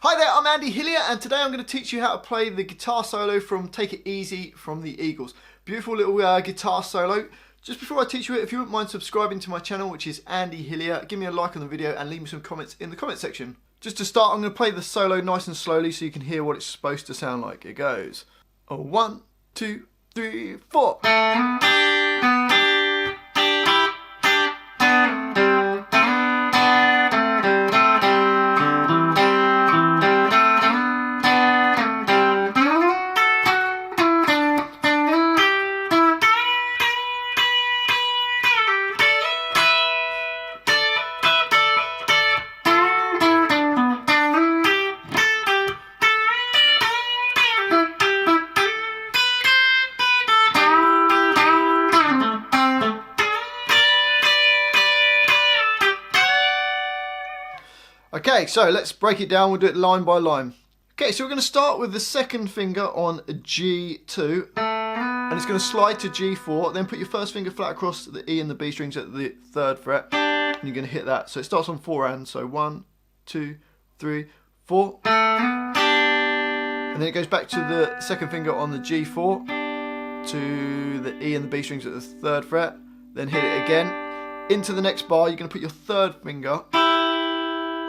Hi there, I'm Andy Hillier, and today I'm going to teach you how to play the guitar solo from Take It Easy from the Eagles. Beautiful little guitar solo. Just before I teach you it, if you wouldn't mind subscribing to my channel, which is Andy Hillier, give me a like on the video and leave me some comments in the comment section. Just to start, I'm going to play the solo nice and slowly so you can hear what it's supposed to sound like. It goes 1, 2, 3, 4. Okay, so let's break it down. We'll do it line by line. Okay, so we're going to start with the second finger on G2, and it's going to slide to G4. Then put your first finger flat across the E and the B strings at the 3rd fret, and you're going to hit that. So it starts on 4 and so 1, 2, 3, 4, and then it goes back to the second finger on the G4 to the E and the B strings at the 3rd fret. Then hit it again. Into the next bar, you're going to put your 3rd finger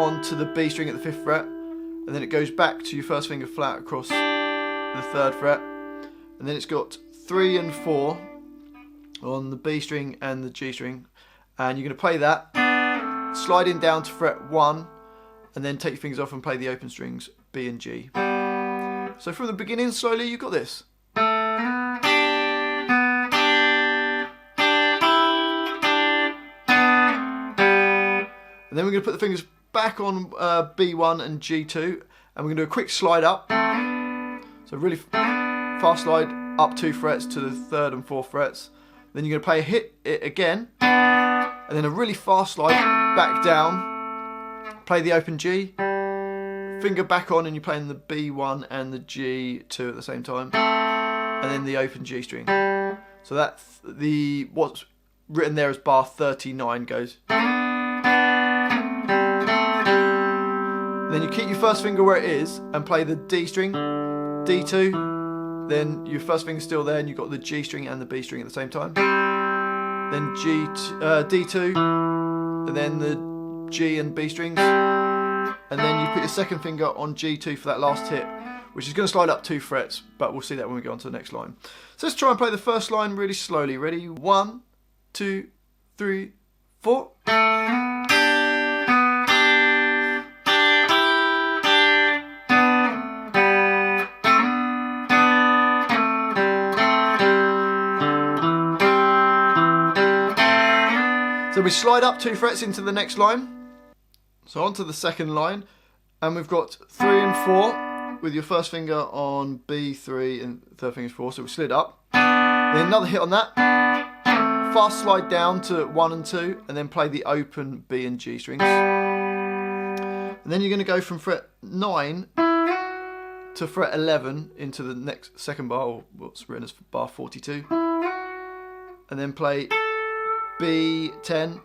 onto the B string at the 5th fret, and then it goes back to your first finger flat across the 3rd fret, and then it's got 3 and 4 on the B string and the G string, and you're going to play that, sliding down to fret 1, and then take your fingers off and play the open strings B and G. So from the beginning, slowly, you've got this. And then we're going to put the fingers back on B1 and G2, and we're going to do a quick slide up. So really fast slide up 2 frets to the 3rd and 4th frets. Then you're going to hit it again, and then a really fast slide back down. Play the open G, finger back on, and you're playing the B1 and the G2 at the same time, and then the open G string. So that's what's written there as bar 39 goes. Then you keep your first finger where it is and play the D string, D2, then your first finger's still there and you've got the G string and the B string at the same time. Then D2, and then the G and B strings, and then you put your second finger on G2 for that last hit, which is going to slide up 2 frets, but we'll see that when we go on to the next line. So let's try and play the first line really slowly. Ready? 1, 2, 3, 4. So we slide up 2 frets into the next line. So onto the second line, and we've got 3 and 4 with your first finger on B3 and 3rd finger's 4. So we slid up. Then another hit on that. Fast slide down to 1 and 2, and then play the open B and G strings. And then you're going to go from fret 9 to fret 11 into the next second bar, or what's written as bar 42, and then play B10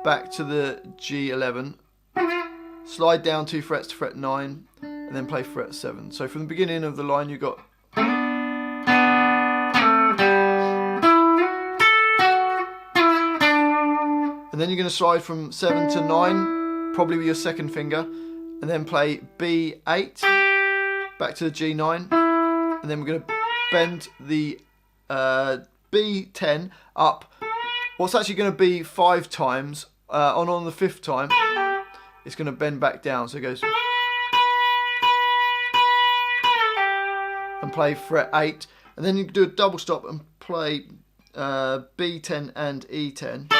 back to the G11, slide down 2 frets to fret 9, and then play fret 7. So from the beginning of the line you've got and then you're going to slide from 7 to 9, probably with your second finger, and then play B8 back to the G9, and then we're going to bend the B10 up. What's actually going to be 5 times, on the 5th time, it's going to bend back down. So it goes and play fret 8, and then you can do a double stop and play B10 and E10,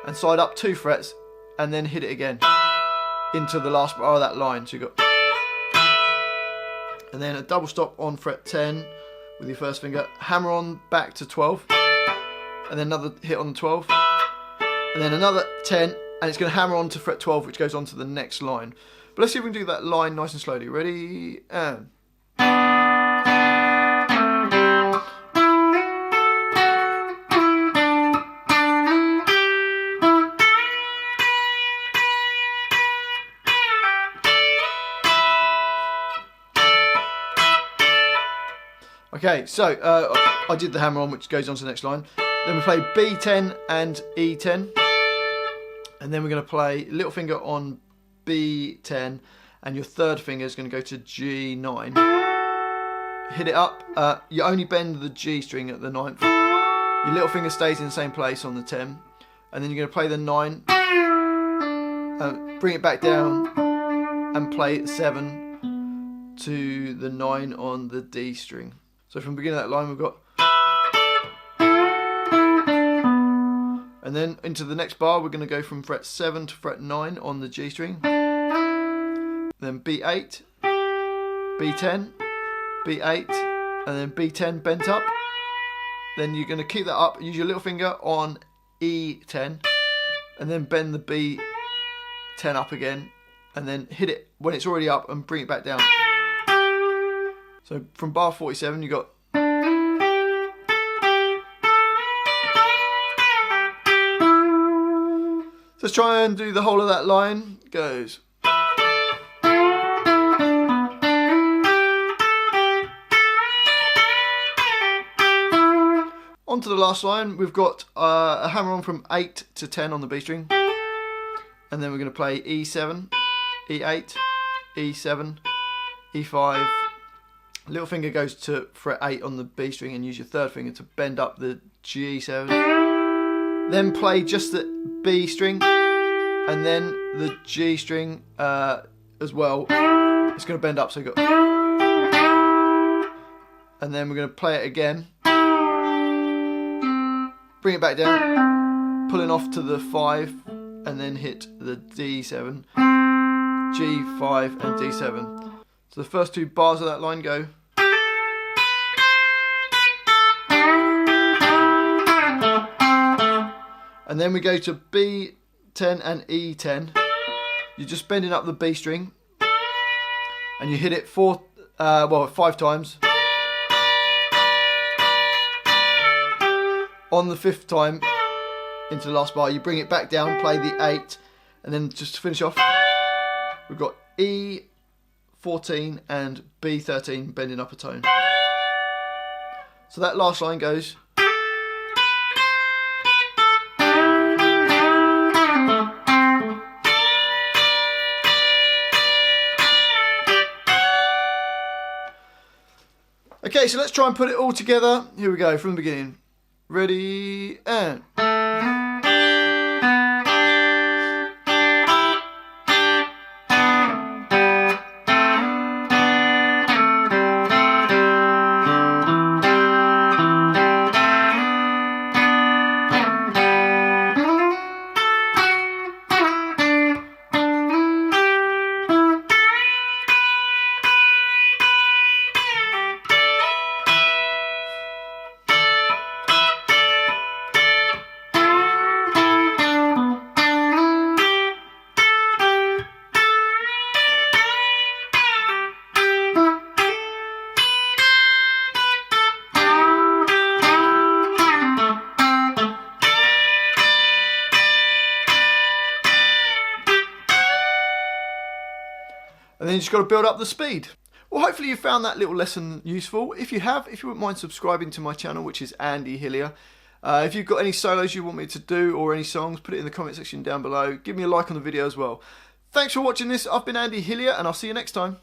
and slide up 2 frets, and then hit it again into the last bar of that line. So you got, and then a double stop on fret 10 with your first finger, hammer on back to 12. And then another hit on the 12, and then another 10, and it's going to hammer on to fret 12, which goes on to the next line. But let's see if we can do that line nice and slowly. Ready? And Okay, so I did the hammer on, which goes on to the next line. Then we play B10 and E10. And then we're going to play little finger on B10, and your third finger is going to go to G9. Hit it up. You only bend the G string at the 9th. Your little finger stays in the same place on the 10. And then you're going to play the 9. Bring it back down and play 7 to the 9 on the D string. So from the beginning of that line we've got, and then into the next bar we're going to go from fret 7 to fret 9 on the G string, then B8, B10, B8, and then B10 bent up. Then you're going to keep that up, use your little finger on E10, and then bend the B10 up again, and then hit it when it's already up and bring it back down. So from bar 47 you got, let's try and do the whole of that line. It goes. On to the last line, we've got a hammer on from 8 to 10 on the B string. And then we're going to play E7, E8, E7, E5. Little finger goes to fret 8 on the B string, and use your third finger to bend up the G7. Then play just the B string, and then the G string as well. It's going to bend up, so you got, and then we're going to play it again. Bring it back down, pulling off to the 5, and then hit the D7, G5 and D7. So the first 2 bars of that line go. And then we go to B10 and E10. You're just bending up the B string, and you hit it 5 times. On the 5th time, into the last bar, you bring it back down, play the 8, and then just to finish off, we've got E14 and B13 bending up a tone. So that last line goes. Okay, so let's try and put it all together. Here we go, from the beginning. Ready, and... and then you just got to build up the speed. Well, hopefully you found that little lesson useful. If you have, if you wouldn't mind subscribing to my channel, which is Andy Hillier. If you've got any solos you want me to do or any songs, put it in the comment section down below. Give me a like on the video as well. Thanks for watching this. I've been Andy Hillier, and I'll see you next time.